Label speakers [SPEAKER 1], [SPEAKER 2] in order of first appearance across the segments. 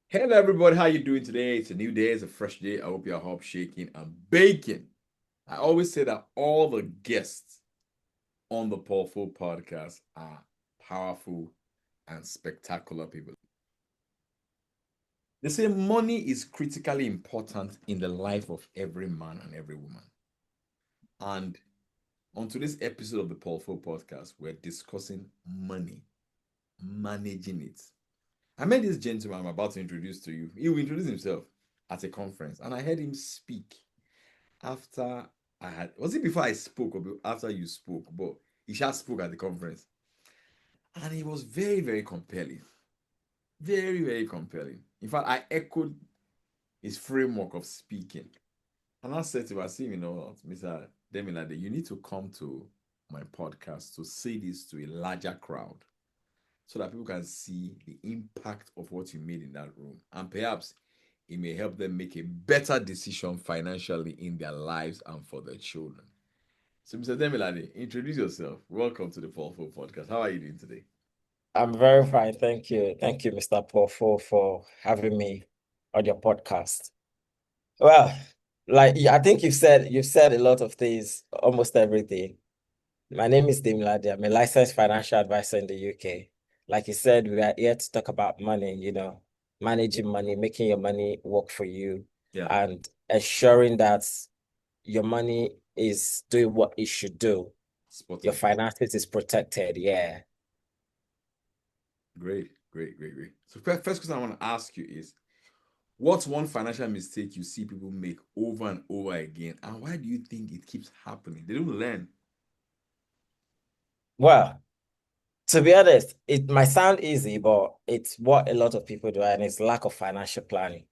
[SPEAKER 1] Hello everybody, how you doing today? It's a new day, it's a fresh day. I hope you're hop shaking and baking. I always say that all the guests on the Paul Full podcast are powerful and spectacular people. They say money is critically important in the life of every man and every woman. And on today's episode of the Paul Full podcast, we're discussing money, managing it. I met this gentleman I'm about to introduce to you. He will introduce himself at a conference, and I heard him speak after was it before I spoke or after you spoke? But he just spoke at the conference, and it was very, very compelling. Very, very compelling. In fact, I echoed his framework of speaking. And I said to him, I see, Mr. Demilade, you need to come to my podcast to say this to a larger crowd so that people can see the impact of what you made in that room. And perhaps it may help them make a better decision financially in their lives and for their children. So, Mr. Demilade, introduce yourself. Welcome to the Powerful Podcast. How are you doing today?
[SPEAKER 2] I'm very fine. Thank you. Thank you, Mr. Poffo, for having me on your podcast. Well, I think you've said a lot of things, almost everything. My name is Dimlade. I'm a licensed financial advisor in the UK. Like you said, we are here to talk about money, managing money, making your money work for you,
[SPEAKER 1] Yeah,
[SPEAKER 2] and ensuring that your money is doing what it should do.
[SPEAKER 1] spot
[SPEAKER 2] Your
[SPEAKER 1] on.
[SPEAKER 2] finances is protected. Yeah.
[SPEAKER 1] Great, great, great, great. So, first question I want to ask you is what's one financial mistake you see people make over and over again? And why do you think it keeps happening? They don't learn.
[SPEAKER 2] Well, to be honest, it might sound easy, but it's what a lot of people do, and it's lack of financial planning.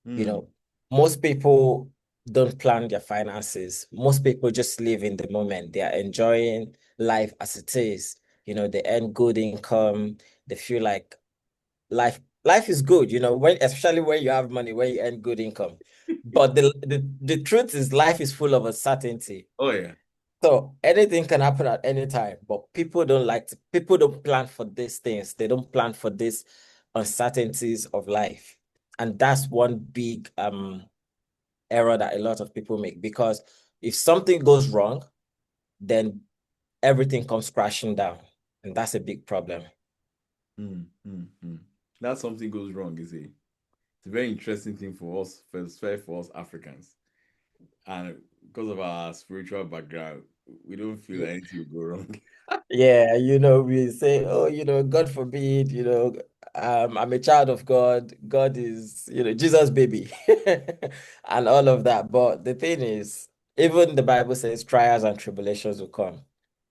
[SPEAKER 2] You
[SPEAKER 1] Hmm.
[SPEAKER 2] know, most people don't plan their finances. Most people just live in the moment. They are enjoying life as it is. They earn good income. They feel like life is good, especially when you have money, when you earn good income. But the truth is life is full of uncertainty.
[SPEAKER 1] Oh, yeah.
[SPEAKER 2] So anything can happen at any time, but people don't plan for these things. They don't plan for these uncertainties of life. And that's one big error that a lot of people make, because if something goes wrong, then everything comes crashing down. And that's a big problem.
[SPEAKER 1] Hmm, hmm, hmm. That something goes wrong it's a very interesting thing for us, for us Africans. And because of our spiritual background, we don't feel that anything will go wrong.
[SPEAKER 2] Yeah, we say, oh, God forbid, I'm a child of God. God is, Jesus' baby, and all of that. But the thing is, even the Bible says trials and tribulations will come.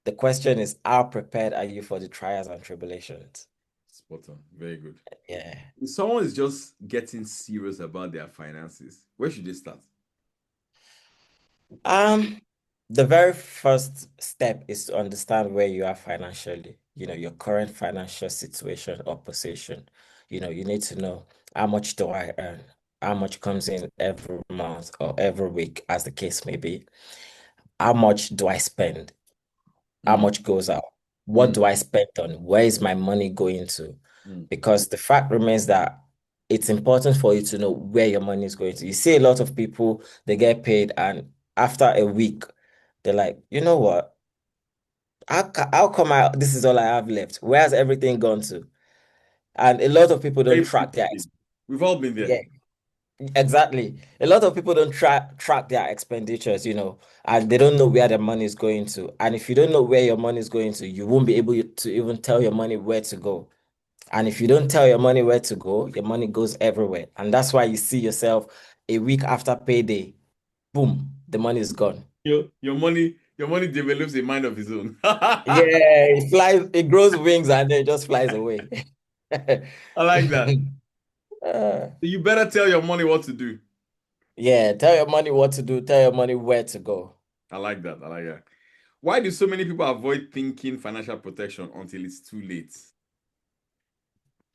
[SPEAKER 2] The question is, how prepared are you for the trials and tribulations?
[SPEAKER 1] Spot on. Very good.
[SPEAKER 2] Yeah.
[SPEAKER 1] If someone is just getting serious about their finances, where should they start?
[SPEAKER 2] Um, the very first step is to understand where you are financially, your current financial situation or position. You need to know, how much do I earn? How much comes in every month or every week, as the case may be? How much do I spend? How
[SPEAKER 1] Mm,
[SPEAKER 2] much goes out? What
[SPEAKER 1] mm,
[SPEAKER 2] do I spend on? Where is my money going to?
[SPEAKER 1] mm.
[SPEAKER 2] Because the fact remains that it's important for you to know where your money is going to. You see a lot of people, they get paid, and after a week, they're like, you know what? How come this is all I have left? Where's everything gone to? And a lot of people don't
[SPEAKER 1] Very
[SPEAKER 2] track their
[SPEAKER 1] frustrating. We've all been there.
[SPEAKER 2] yeah, exactly. A lot of people don't track their expenditures, and they don't know where their money is going to. And if you don't know where your money is going to, you won't be able to even tell your money where to go. And if you don't tell your money where to go, your money goes everywhere. And that's why you see yourself a week after payday, boom, the money is gone.
[SPEAKER 1] Your money develops a mind of its own.
[SPEAKER 2] Yeah,
[SPEAKER 1] I
[SPEAKER 2] it grows wings and then it just flies away.
[SPEAKER 1] like that.
[SPEAKER 2] Uh,
[SPEAKER 1] You better tell your money what to do.
[SPEAKER 2] yeah, tell your money what to do, tell your money where to go.
[SPEAKER 1] I like that. I like that. Why do so many people avoid thinking financial protection until it's too late?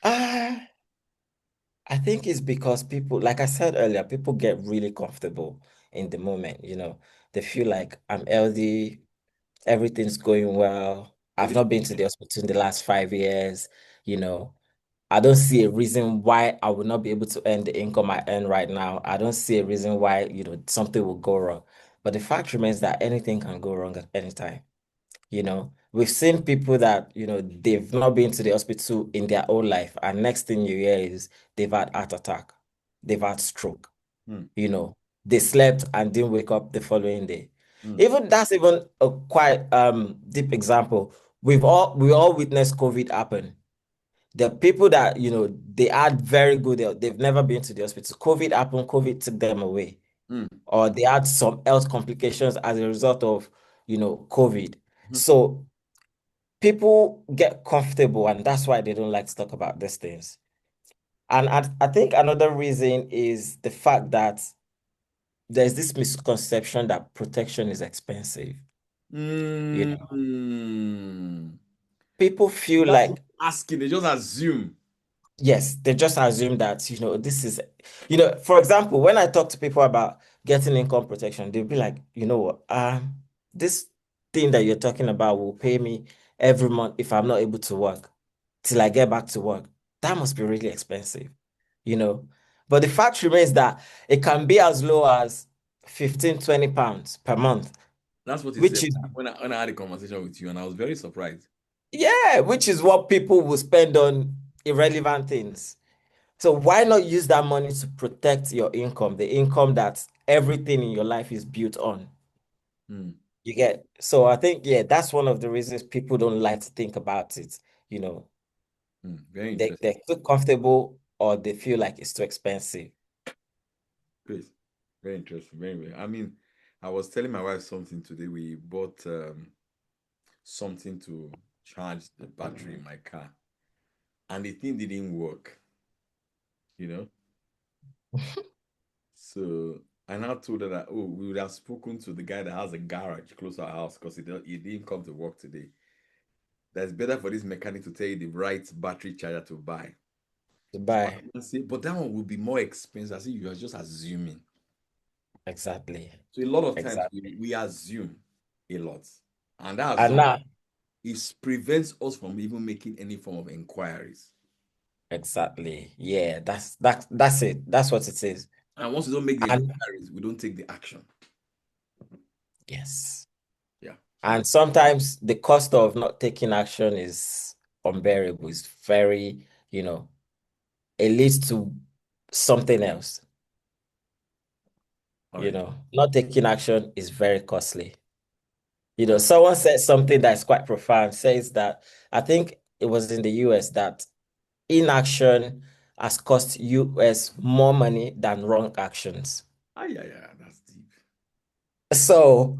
[SPEAKER 2] Ah, I think it's because people, like I said earlier, people get really comfortable in the moment, They feel like I'm healthy, everything's going well. I've not been to the hospital in the last 5 years, you know. I don't see a reason why I would not be able to earn the income I earn right now. I don't see a reason why, something will go wrong. But the fact remains that anything can go wrong at any time. We've seen people that, they've not been to the hospital in their whole life, and next thing you hear is they've had heart attack, they've had stroke,
[SPEAKER 1] Mm,
[SPEAKER 2] you know, they slept and didn't wake up the following day.
[SPEAKER 1] mm,
[SPEAKER 2] Even that's even a quite deep example. We all witnessed COVID happen. The people that, they had very good health, they've never been to the hospital. COVID happened, COVID took them away,
[SPEAKER 1] mm,
[SPEAKER 2] or they had some health complications as a result of, COVID.
[SPEAKER 1] mhm.
[SPEAKER 2] So people get comfortable, and that's why they don't like to talk about these things. And I think another reason is the fact that there's this misconception that protection is expensive. You know,
[SPEAKER 1] Mm.
[SPEAKER 2] people feel
[SPEAKER 1] Without
[SPEAKER 2] like,
[SPEAKER 1] asking, they just assume.
[SPEAKER 2] yes, they just assume that, this is, for example, when I talk to people about getting income protection, they'll be like, you know what, this thing that you're talking about will pay me every month if I'm not able to work till I get back to work. That must be really expensive, you know. But the fact remains that it can be as low as 15, 20 pounds per month,
[SPEAKER 1] That's what he said
[SPEAKER 2] which is,
[SPEAKER 1] when I had a conversation with you, and I was very surprised.
[SPEAKER 2] yeah, which is what people will spend on irrelevant things. So why not use that money to protect your income, the income that everything in your life is built on?
[SPEAKER 1] Mm,
[SPEAKER 2] You get, so I think, yeah, that's one of the reasons people don't like to think about it. You know,
[SPEAKER 1] very
[SPEAKER 2] they,
[SPEAKER 1] interesting.
[SPEAKER 2] they're too comfortable, or they feel like it's too expensive.
[SPEAKER 1] Great. Very interesting. I mean, I was telling my wife something today. We bought something to charge the battery in my car, and the thing didn't work, you know. So I now told her that, oh, we would have spoken to the guy that has a garage close to our house because he didn't come to work today. That's better for this mechanic to tell you the right battery charger to buy.
[SPEAKER 2] To
[SPEAKER 1] So I
[SPEAKER 2] buy.
[SPEAKER 1] can say, but that one will be more expensive. I see you are just assuming.
[SPEAKER 2] Exactly.
[SPEAKER 1] So a lot of times
[SPEAKER 2] Exactly.
[SPEAKER 1] we assume a lot. And that
[SPEAKER 2] And
[SPEAKER 1] assumption
[SPEAKER 2] now,
[SPEAKER 1] prevents us from even making any form of inquiries.
[SPEAKER 2] exactly. Yeah, that's it. That's what it is.
[SPEAKER 1] And once we don't make the
[SPEAKER 2] And
[SPEAKER 1] inquiries, we don't take the action.
[SPEAKER 2] yes.
[SPEAKER 1] Yeah. So
[SPEAKER 2] And sometimes the cost of not taking action is unbearable. It's very, it leads to something else.
[SPEAKER 1] all right.
[SPEAKER 2] Not taking action is very costly. Someone said something that's quite profound, says that I think it was in the US that inaction has cost US more money than wrong actions.
[SPEAKER 1] Ah, yeah, yeah, that's deep.
[SPEAKER 2] So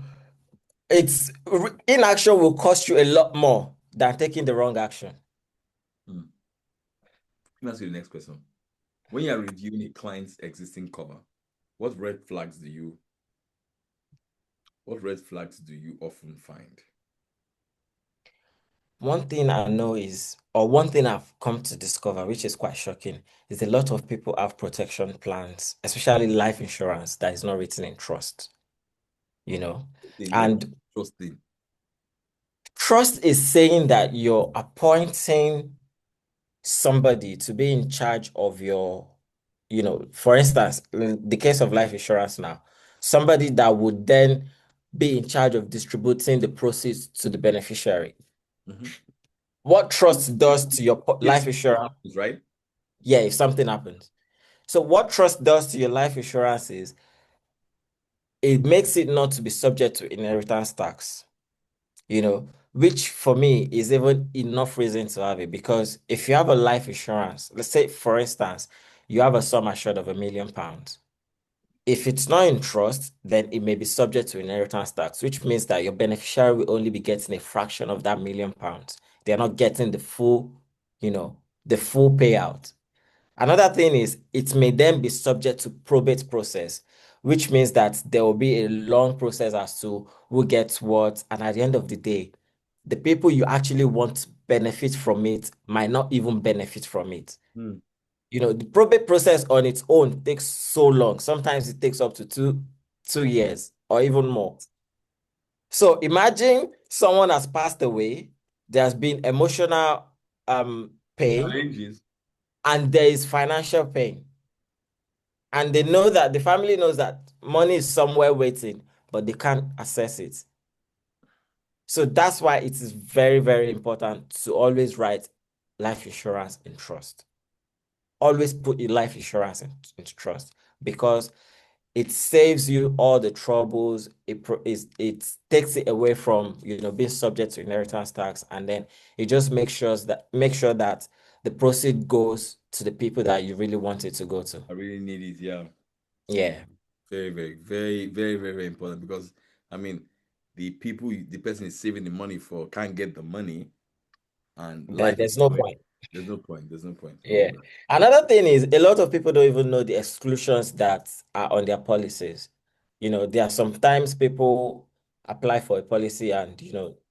[SPEAKER 2] inaction will cost you a lot more than taking the wrong action.
[SPEAKER 1] Hmm. Let me ask you the next question. When you are reviewing a client's existing cover, what red flags do you what red flags do you often find?
[SPEAKER 2] One thing I know is, or one thing I've come to discover, which is quite shocking, is a lot of people have protection plans, especially life insurance, that is not written in trust, you know.
[SPEAKER 1] Then what
[SPEAKER 2] And
[SPEAKER 1] trusting?
[SPEAKER 2] trust is saying that you're appointing somebody to be in charge of your, for instance, in the case of life insurance now, somebody that would then be in charge of distributing the proceeds to the beneficiary.
[SPEAKER 1] Mhm.
[SPEAKER 2] What trust does to your
[SPEAKER 1] Yes,
[SPEAKER 2] life insurance,
[SPEAKER 1] right?
[SPEAKER 2] yeah, if something happens. So what trust does to your life insurance is it makes it not to be subject to inheritance tax, which for me is even enough reason to have it. Because if you have a life insurance, let's say, for instance, you have a sum assured of £1 million. If it's not in trust, then it may be subject to inheritance tax, which means that your beneficiary will only be getting a fraction of that £1 million. They're not getting you know, the full payout. Another thing is it may then be subject to probate process, which means that there will be a long process as to who gets what. And at the end of the day, the people you actually want to benefit from it might not even benefit from it.
[SPEAKER 1] Hmm.
[SPEAKER 2] The probate process on its own takes so long. Sometimes it takes up to two years or even more. So imagine someone has passed away. There's been emotional pain.
[SPEAKER 1] Challenges.
[SPEAKER 2] and there is financial pain. And they know that the family knows that money is somewhere waiting, but they can't access it. So that's why it is very, very important to always write life insurance in trust. Always put your life insurance into trust, because it saves you all the troubles. It takes it away from, being subject to inheritance tax, and then it just make sure that the proceed goes to the people that you really want it to go to.
[SPEAKER 1] I really need it. Yeah.
[SPEAKER 2] Yeah.
[SPEAKER 1] Very, very, very, very, very, very important because I mean, the person is saving the money for can't get the money, and
[SPEAKER 2] Then
[SPEAKER 1] life is
[SPEAKER 2] there's no
[SPEAKER 1] going.
[SPEAKER 2] point.
[SPEAKER 1] There's no point. There's no point.
[SPEAKER 2] Yeah. Another thing is a lot of people don't even know the exclusions that are on their policies. There are sometimes people apply for a policy and,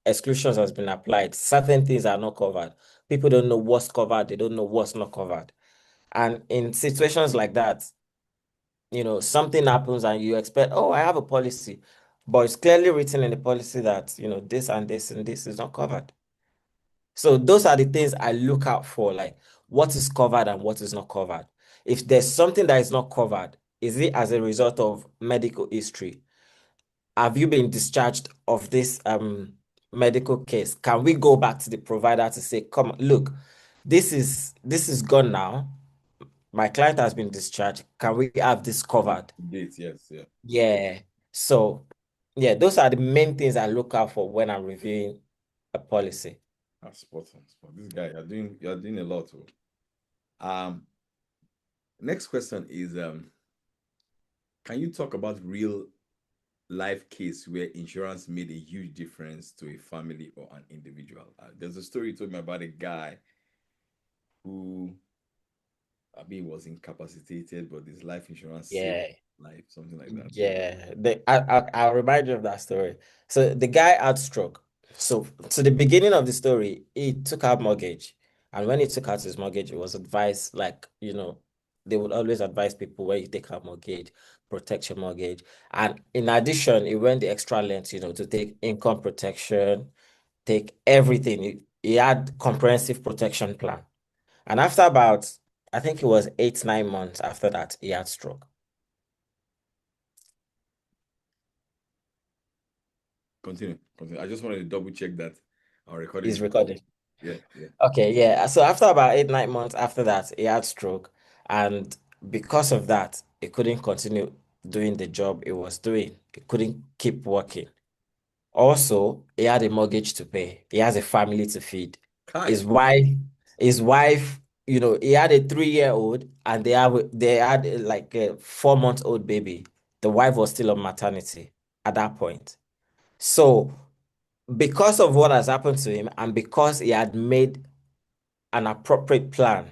[SPEAKER 2] exclusions has been applied. Certain things are not covered. People don't know what's covered. They don't know what's not covered. And in situations like that, something happens and you expect, oh, I have a policy, but it's clearly written in the policy that, this and this and this is not covered. So those are the things I look out for, like what is covered and what is not covered. If there's something that is not covered, is it as a result of medical history? Have you been discharged of this medical case? Can we go back to the provider to say, come, look, this is gone now. My client has been discharged. Can we have this covered?
[SPEAKER 1] Dates, yes, yeah.
[SPEAKER 2] Yeah. So, yeah, those are the main things I look out for when I'm reviewing a policy.
[SPEAKER 1] That's spot on. This guy, you're doing a lot. Um, Next question is can you talk about real life case where insurance made a huge difference to a family or an individual? There's a story you told me about a guy who I mean was incapacitated, but his life insurance saved
[SPEAKER 2] Yeah.
[SPEAKER 1] life, something like that.
[SPEAKER 2] Yeah, I'll remind you of that story. So the guy had stroke. So to the beginning of the story, he took out mortgage. And when he took out his mortgage, it was advised, like, they would always advise people when you take out mortgage, protect your mortgage. And in addition, he went the extra length, to take income protection, take everything. He had comprehensive protection plan. And after about, I think it was 8, 9 months after that, he had stroke.
[SPEAKER 1] Continue, continue. I just wanted to double check that our recording
[SPEAKER 2] He's
[SPEAKER 1] is
[SPEAKER 2] recording.
[SPEAKER 1] yeah, yeah.
[SPEAKER 2] Okay, yeah. So after about 8, 9 months after that, he had stroke, and because of that, he couldn't continue doing the job he was doing. He couldn't keep working. Also, he had a mortgage to pay. He has a family to feed.
[SPEAKER 1] Kai,
[SPEAKER 2] His wife, his wife, he had a 3-year-old, and they had like a 4-month-old baby. The wife was still on maternity at that point. So because of what has happened to him, and because he had made an appropriate plan,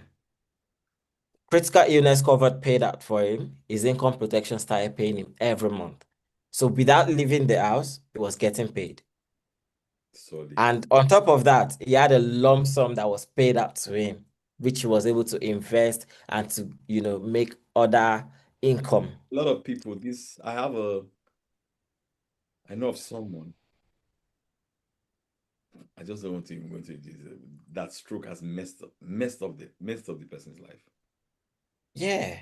[SPEAKER 2] critical illness covered paid out for him. His income protection started paying him every month. So without leaving the house, he was getting paid.
[SPEAKER 1] solid.
[SPEAKER 2] And on top of that, he had a lump sum that was paid out to him, which he was able to invest and to, make other income.
[SPEAKER 1] A lot of people, I know of someone, I just don't want to even go into this. That stroke has messed up the person's life.
[SPEAKER 2] Yeah,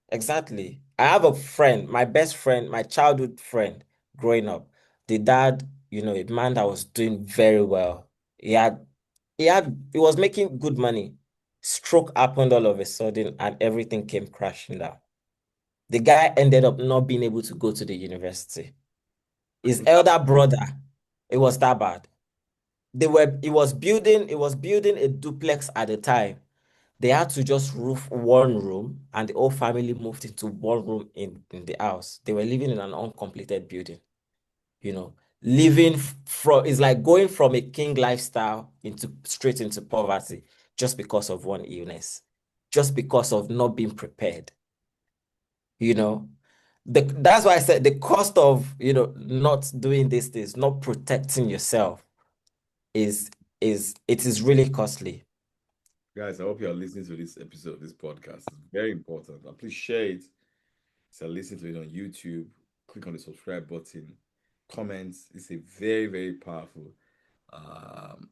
[SPEAKER 2] exactly. I have a friend, my best friend, my childhood friend growing up. The dad, a man that was doing very well. He was making good money. Stroke happened all of a sudden and everything came crashing down. The guy ended up not being able to go to the university. His elder brother, it was that bad. He was building a duplex at the time. They had to just roof one room, and the whole family moved into one room in the house. They were living in an uncompleted building, you know. Living from is like going from a king lifestyle into straight into poverty just because of one illness, just because of not being prepared, you know. That's why I said the cost of, not doing these things, not protecting yourself is it is really costly.
[SPEAKER 1] Guys, I hope you are listening to this episode of this podcast. It's very important. And please share it. So listen to it on YouTube. Click on the subscribe button. Comments. It's a very, very powerful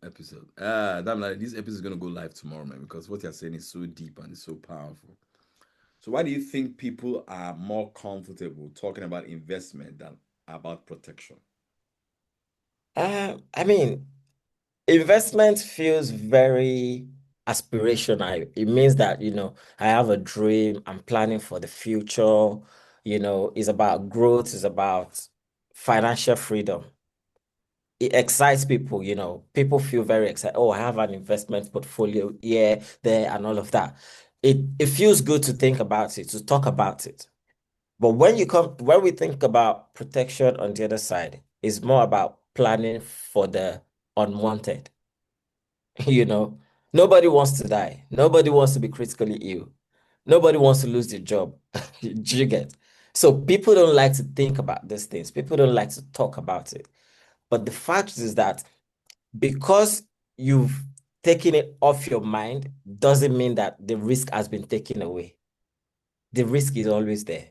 [SPEAKER 1] episode. Damn, like, this episode is gonna go live tomorrow, man, because what you're saying is so deep and it's so powerful. So why do you think people are more comfortable talking about investment than about protection?
[SPEAKER 2] I mean, investment feels very aspirational. It means that, I have a dream, I'm planning for the future, it's about growth, it's about financial freedom. It excites people, people feel very excited. Oh, I have an investment portfolio here, there, and all of that. It feels good to think about it, to talk about it. But when we think about protection on the other side, it's more about planning for the unwanted. You know, nobody wants to die. Nobody wants to be critically ill. Nobody wants to lose their job. Do you get? So people don't like to think about these things. People don't like to talk about it. But the fact is that because you've taken it off your mind, doesn't mean that the risk has been taken away. The risk is always there.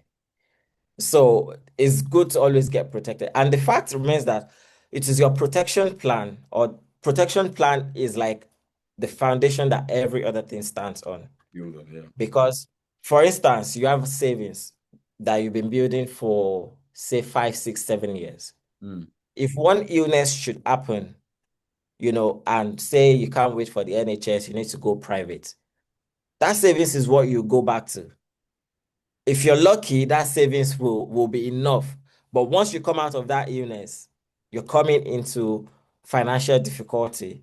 [SPEAKER 2] So it's good to always get protected. And the fact remains that it is your protection plan, or protection plan is like the foundation that every other thing stands on.
[SPEAKER 1] Build on, yeah.
[SPEAKER 2] Because, for instance, you have savings that you've been building for, say, 5, 6, 7 years.
[SPEAKER 1] Mm.
[SPEAKER 2] If one illness should happen, and say you can't wait for the NHS, you need to go private, that savings is what you go back to. If you're lucky, that savings will be enough. But once you come out of that illness, you're coming into financial difficulty,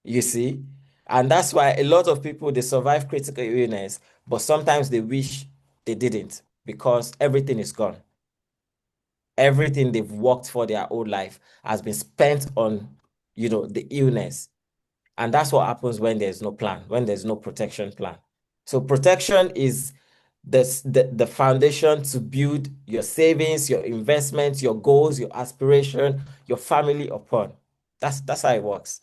[SPEAKER 2] you see? And that's why a lot of people, they survive critical illness, but sometimes they wish they didn't because everything is gone. Everything they've worked for their whole life has been spent on, the illness. And that's what happens when there's no plan, when there's no protection plan. So protection is the foundation to build your savings, your investments, your goals, your aspiration, your family upon. That's how it works.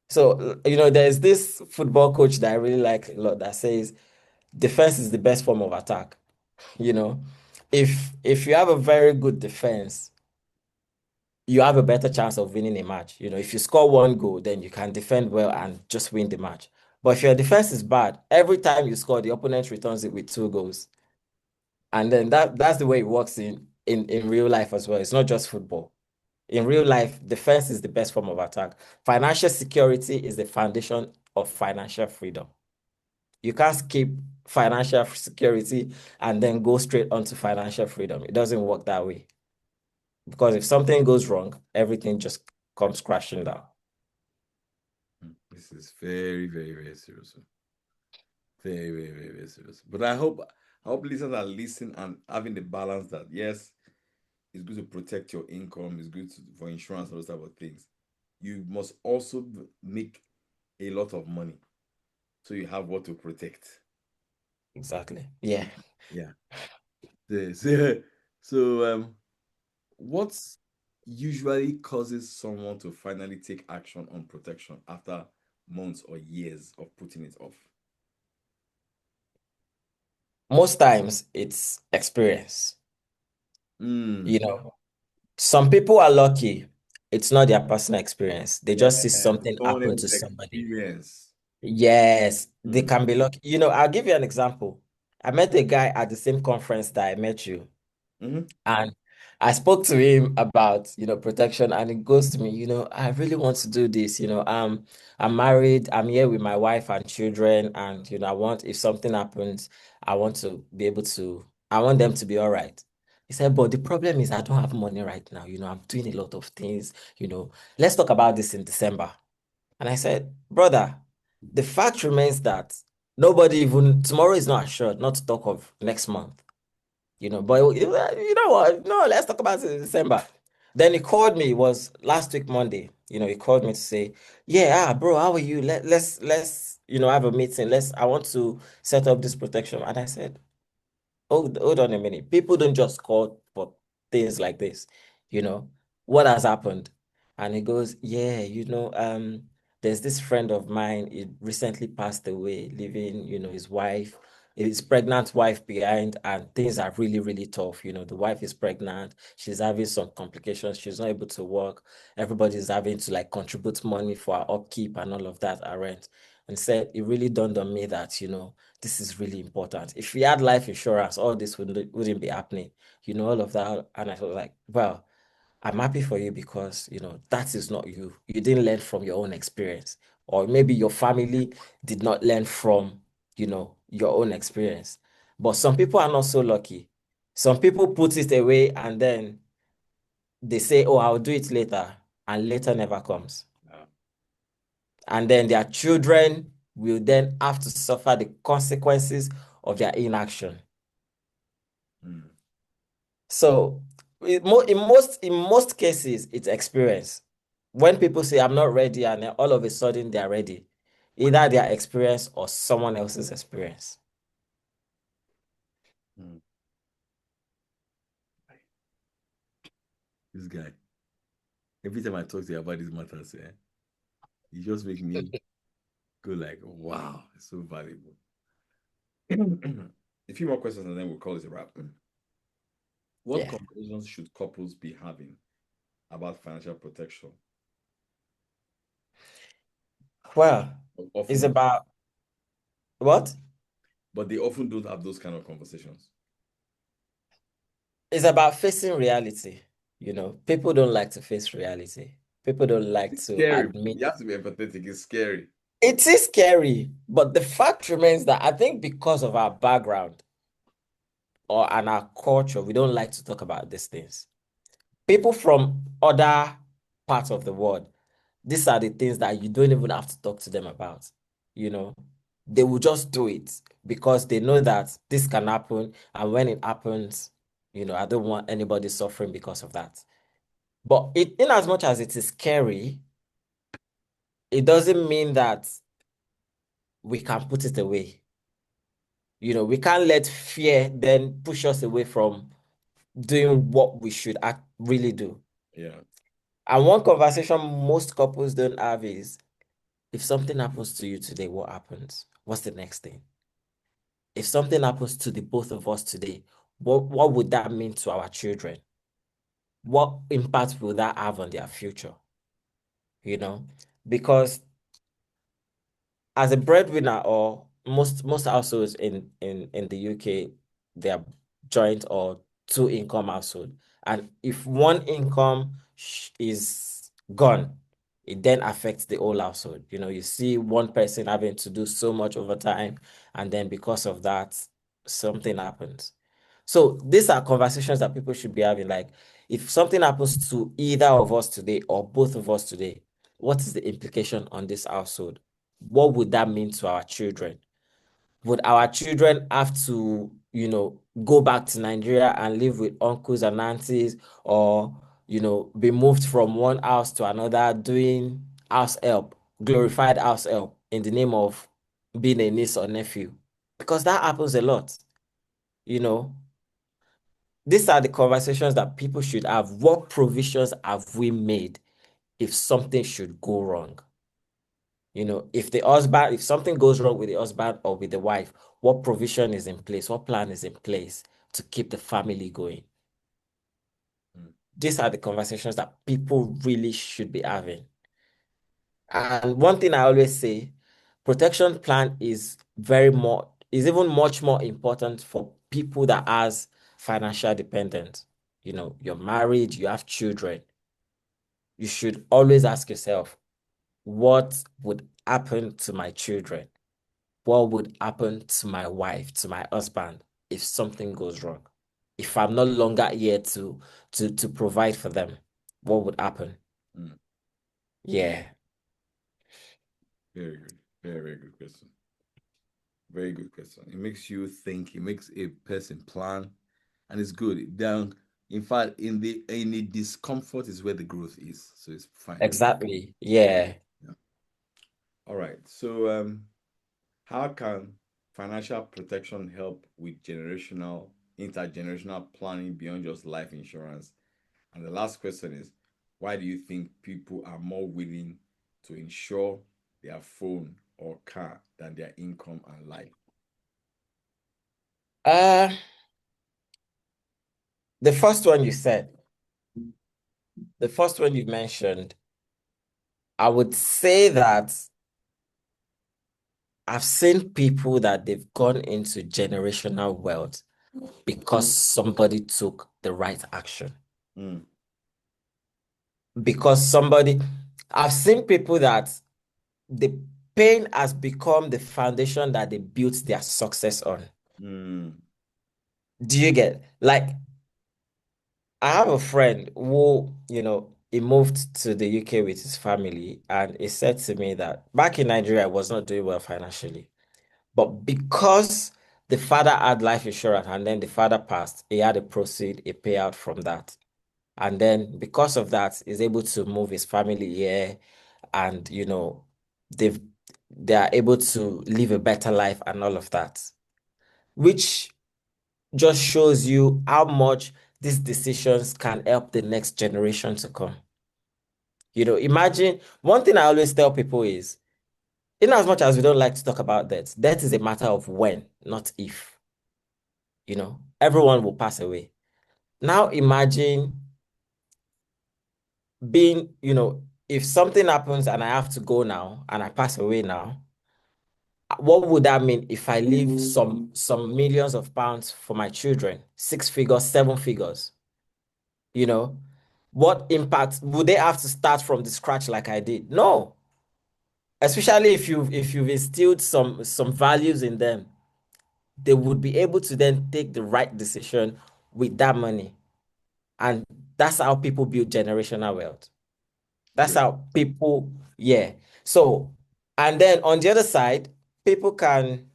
[SPEAKER 2] So, there's this football coach that I really like a lot that says defense is the best form of attack. You know, if you have a very good defense, you have a better chance of winning a match. If you score one goal, then you can defend well and just win the match. But if your defense is bad, every time you score, the opponent returns it with 2 goals. And then that's the way it works in real life as well. It's not just football. In real life, defense is the best form of attack. Financial security is the foundation of financial freedom. You can't skip financial security and then go straight onto financial freedom. It doesn't work that way. Because if something goes wrong, everything just comes crashing down.
[SPEAKER 1] This is very, very, very serious. Very, very, very, very serious. But I hope listeners are listening and having the balance that yes, it's good to protect your income, it's good for insurance, and those type of things. You must also make a lot of money so you have what to protect.
[SPEAKER 2] Exactly. Yeah.
[SPEAKER 1] Yeah. So, what usually causes someone to finally take action on protection after months or years of putting it off?
[SPEAKER 2] Most times it's experience.
[SPEAKER 1] Mm.
[SPEAKER 2] Some people are lucky. It's not their personal experience. They
[SPEAKER 1] Yeah,
[SPEAKER 2] just see something
[SPEAKER 1] someone
[SPEAKER 2] happen
[SPEAKER 1] else's
[SPEAKER 2] to somebody.
[SPEAKER 1] experience.
[SPEAKER 2] Yes, they
[SPEAKER 1] Mm.
[SPEAKER 2] can be lucky. I'll give you an example. I met a guy at the same conference that I met you.
[SPEAKER 1] Mm-hmm.
[SPEAKER 2] And I spoke to him about, protection, and he goes to me, I really want to do this. I'm married, I'm here with my wife and children, and I want, if something happens, I want to be able to, I want them to be all right. He said, but the problem is I don't have money right now. I'm doing a lot of things, let's talk about this in December. And I said, brother, the fact remains that nobody even tomorrow is not assured, not to talk of next month. But you know what? No, let's talk about it in December. Then he called me, it was last week, Monday. He called me to say, yeah, bro, how are you? Let's, have a meeting. I want to set up this protection. And I said, hold on a minute. People don't just call for things like this. You know, what has happened? And he goes, yeah, there's this friend of mine, he recently passed away, leaving, his wife his pregnant wife behind, and things are really, really tough. The wife is pregnant, she's having some complications, she's not able to work. Everybody's having to like contribute money for her upkeep and all of that, her rent. And said it really dawned on me that, this is really important. If we had life insurance, all this wouldn't be happening, all of that. And I was like, well, I'm happy for you because, that is not you. You didn't learn from your own experience. Or maybe your family did not learn from, your own experience. But some people are not so lucky. Some people put it away and then they say, oh, I'll do it later. And later never comes.
[SPEAKER 1] Yeah.
[SPEAKER 2] And then their children will then have to suffer the consequences of their inaction.
[SPEAKER 1] Mm.
[SPEAKER 2] So in most cases, it's experience. When people say I'm not ready, and then all of a sudden they're ready, either their experience or someone else's experience.
[SPEAKER 1] Mm. This guy. Every time I talk to you about these matters, you just make me go like, wow, it's so valuable. A few more questions and then we'll call it a wrap. What
[SPEAKER 2] Yeah.
[SPEAKER 1] conversations should couples be having about financial protection?
[SPEAKER 2] Well,
[SPEAKER 1] Often
[SPEAKER 2] it's
[SPEAKER 1] don't,
[SPEAKER 2] about what?
[SPEAKER 1] but they often don't have those kind of conversations.
[SPEAKER 2] It's about facing reality. People don't like to face reality. People don't like
[SPEAKER 1] It's
[SPEAKER 2] to
[SPEAKER 1] scary.
[SPEAKER 2] admit.
[SPEAKER 1] You have to be empathetic. It's scary.
[SPEAKER 2] It is scary, but the fact remains that I think because of our background and our culture, we don't like to talk about these things. People from other parts of the world, these are the things that you don't even have to talk to them about. You know, they will just do it because they know that this can happen. And when it happens, I don't want anybody suffering because of that. But in as much as it is scary, it doesn't mean that we can put it away. We can't let fear then push us away from doing what we should really do.
[SPEAKER 1] Yeah.
[SPEAKER 2] And one conversation most couples don't have is, if something happens to you today, what happens? What's the next thing? If something happens to the both of us today, what would that mean to our children? What impact will that have on their future? Because as a breadwinner, or most households in the UK, they are joint or two income household. And if one income is gone, it then affects the whole household. You see one person having to do so much overtime, and then because of that, something happens. So these are conversations that people should be having. Like, if something happens to either of us today or both of us today, what is the implication on this household? What would that mean to our children? Would our children have to, go back to Nigeria and live with uncles and aunties, or, be moved from one house to another doing house help, glorified house help in the name of being a niece or nephew? Because that happens a lot, you know. These are the conversations that people should have. What provisions have we made if something should go wrong? If something goes wrong with the husband or with the wife, what provision is in place? What plan is in place to keep the family going? These are the conversations that people really should be having. And one thing I always say, protection plan is even much more important for people that has financial dependence. You're married, you have children. You should always ask yourself, what would happen to my children? What would happen to my wife, to my husband, if something goes wrong? If I'm no longer here to provide for them, what would happen?
[SPEAKER 1] Mm.
[SPEAKER 2] Yeah.
[SPEAKER 1] Very good. Very, very good question. Very good question. It makes you think, it makes a person plan, and it's good. Then, in fact, in the discomfort is where the growth is. So it's fine.
[SPEAKER 2] Exactly. Yeah.
[SPEAKER 1] Yeah. All right. So how can financial protection help with intergenerational planning beyond just life insurance? And the last question is, why do you think people are more willing to insure their phone or car than their income and life?
[SPEAKER 2] Uh, the first one you said, the first one you mentioned, I would say that I've seen people that they've gone into generational wealth because somebody took the right action.
[SPEAKER 1] Mm.
[SPEAKER 2] Because somebody, I've seen people that the pain has become the foundation that they built their success on.
[SPEAKER 1] Mm.
[SPEAKER 2] Do you get? Like, I have a friend who, he moved to the UK with his family, and he said to me that back in Nigeria, I was not doing well financially. But because the father had life insurance and then the father passed, he had a proceed, a payout from that. And then because of that, he's able to move his family here and they've they are able to live a better life and all of that. Which just shows you how much these decisions can help the next generation to come. Imagine one thing I always tell people is, in as much as we don't like to talk about death is a matter of when, not if. Everyone will pass away. Now imagine being, if something happens and I have to go now and I pass away now, what would that mean if I leave some millions of pounds for my children, 6 figures, 7 figures? What impact would they have to start from the scratch like I did? No. Especially if you've instilled some values in them, they would be able to then take the right decision with that money. And that's how people build generational wealth. That's
[SPEAKER 1] Great.
[SPEAKER 2] how people, yeah. So, and then on the other side, people can,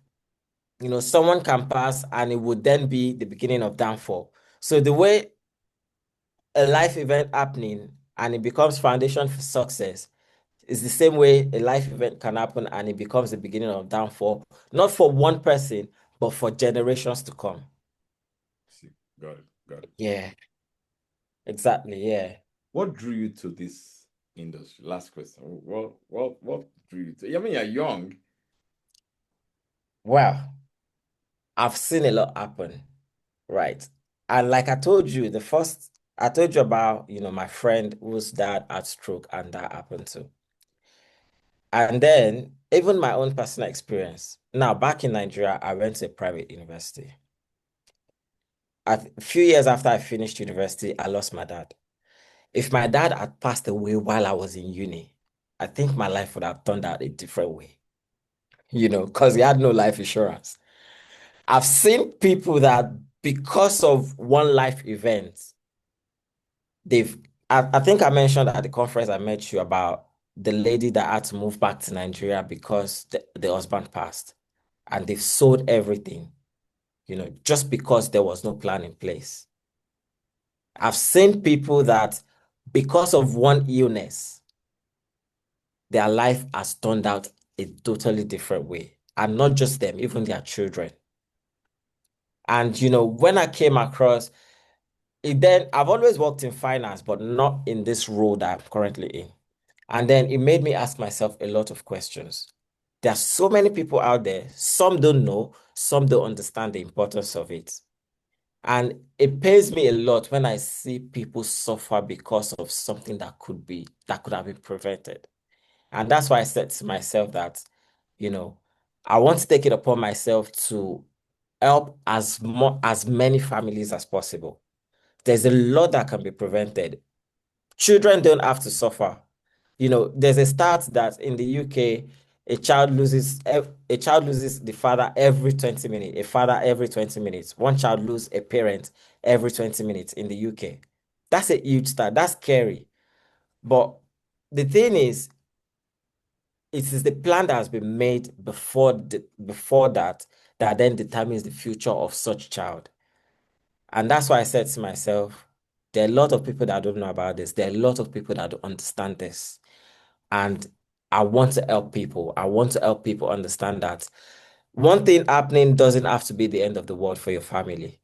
[SPEAKER 2] someone can pass and it would then be the beginning of downfall. So the way a life event happening and it becomes foundation for success is the same way a life event can happen and it becomes the beginning of downfall, not for one person, but for generations to come.
[SPEAKER 1] See, got it, got it.
[SPEAKER 2] Yeah, exactly. Yeah.
[SPEAKER 1] What drew you to this industry? Last question. What drew you to? I mean, you're young.
[SPEAKER 2] Well, I've seen a lot happen, right? And like I told you, I told you about, my friend whose dad had stroke and that happened too. And then even my own personal experience. Now, back in Nigeria, I went to a private university. A few years after I finished university, I lost my dad. If my dad had passed away while I was in uni, I think my life would have turned out a different way, because he had no life insurance. I've seen people that because of one life event, they've, I think I mentioned at the conference I met you about the lady that had to move back to Nigeria because the husband passed and they've sold everything, just because there was no plan in place. I've seen people that because of one illness, their life has turned out a totally different way. And not just them, even their children. And when I came across it, then I've always worked in finance, but not in this role that I'm currently in. And then it made me ask myself a lot of questions. There are so many people out there, some don't know, some don't understand the importance of it. And it pains me a lot when I see people suffer because of something that could have been prevented. And that's why I said to myself that, you know, I want to take it upon myself to help as many families as possible. There's a lot that can be prevented. Children don't have to suffer. There's a stat that in the UK, a child loses the father every 20 minutes, a father every 20 minutes. One child loses a parent every 20 minutes in the UK. That's a huge stat. That's scary. But the thing is, it is the plan that has been made before that then determines the future of such child. And that's why I said to myself, there are a lot of people that don't know about this. There are a lot of people that don't understand this. And I want to help people. I want to help people understand that one thing happening doesn't have to be the end of the world for your family.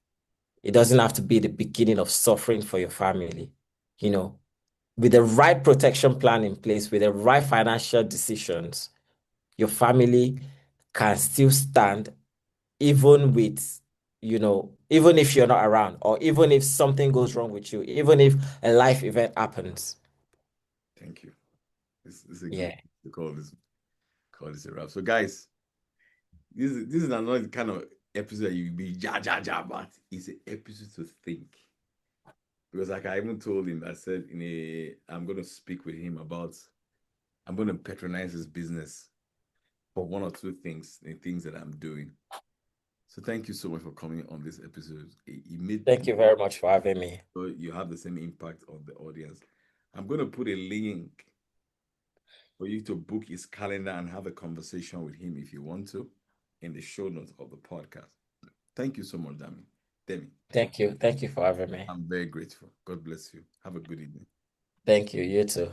[SPEAKER 2] It doesn't have to be the beginning of suffering for your family. You know, with the right protection plan in place, with the right financial decisions, your family can still stand even with, even if you're not around, or even if something goes wrong with you, even if a life event happens.
[SPEAKER 1] Thank you. This is a good
[SPEAKER 2] Yeah.
[SPEAKER 1] to call this a wrap. So guys, this is another kind of episode that you be but it's an episode to think. Because like I even told him, I said I'm gonna speak with him about I'm gonna patronize his business for one or two things, the things that I'm doing. So thank you so much for coming on this episode. It made
[SPEAKER 2] Thank you very much for having me.
[SPEAKER 1] so you have the same impact on the audience. I'm gonna put a link for you to book his calendar and have a conversation with him if you want to in the show notes of the podcast. Thank you so much, Demi.
[SPEAKER 2] Thank you. Thank you for having me.
[SPEAKER 1] I'm very grateful. God bless you. Have a good evening.
[SPEAKER 2] Thank you. You too.